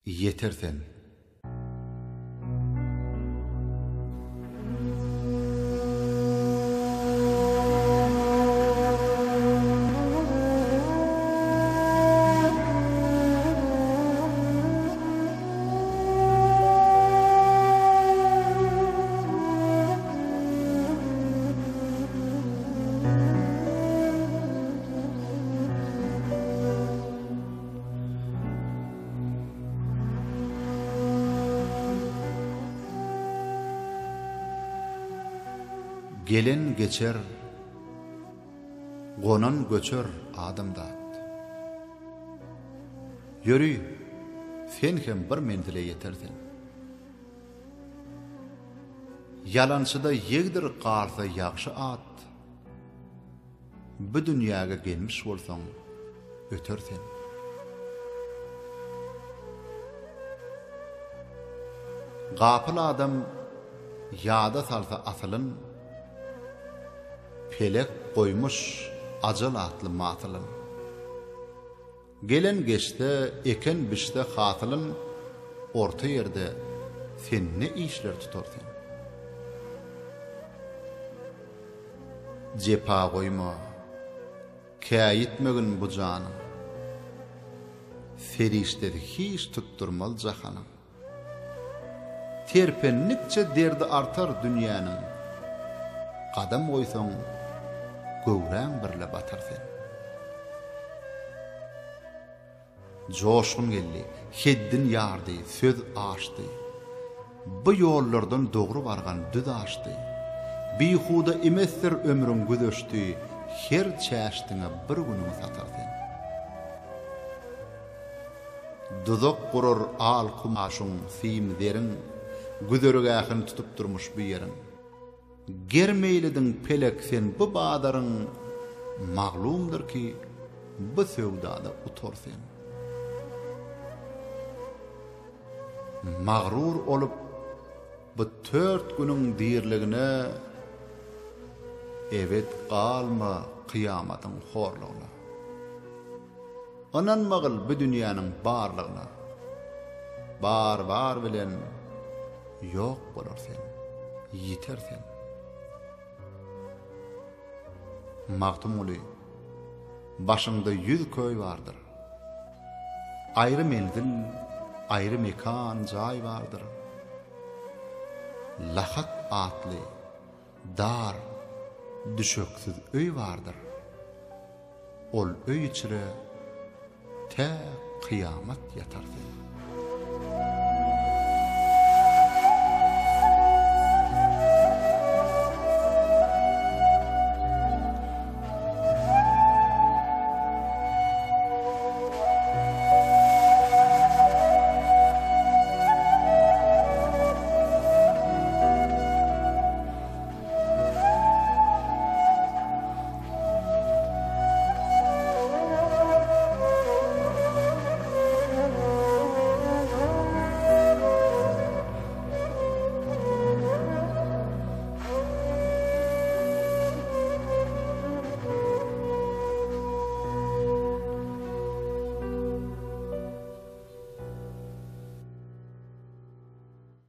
yetersen. Gelen geçer, gonan göçer adamdat. Yürü, sen hem bir mendile yetersin. Yalançıda yegdir qarsa yaxşı at. Bu dünyaga gelmiş bolsaň, ötersen. Gapıl adam yada salsa asılın, pelek koymuş acal atlı matılın. Gelen geçte, eken biçte hatılın, orta yerde sen ne işler tutarsan. Cepa koyma, kayitmegin bu canım. Ferişleri hiç tutturmal cahanım. Terpenlikçe derdi artar dünyanın. Qadam koysan, göwren birle batarsan. Joşun geldi, heddin yardı, söz açtı. Bu yollardan doğru bargan düz açtı. Bihuda emestir ömrün güdöştü, her çäştiňe bir günüňi satarsan. Duzak gurur al kumaşın, simderin, güdörgähin tutup durmuş bu yerin. Germeylidin pelek sen bu badarın, maglumdur ki bu sevdada utorsen. Mağrur olup bu 4 günün dirligine evet qalma kıyamatın horluğuna. Ananmagıl bu dünyanın barlığına. Bar bilen yok bolarsen, yetersen. Magtumuli, başında 100 köy vardır. Ayrı menzil, ayrı mekan, cay vardır. Lahat atlı, dar, düşöksüz öy vardır. Ol öy içire te kıyamet yatarsın.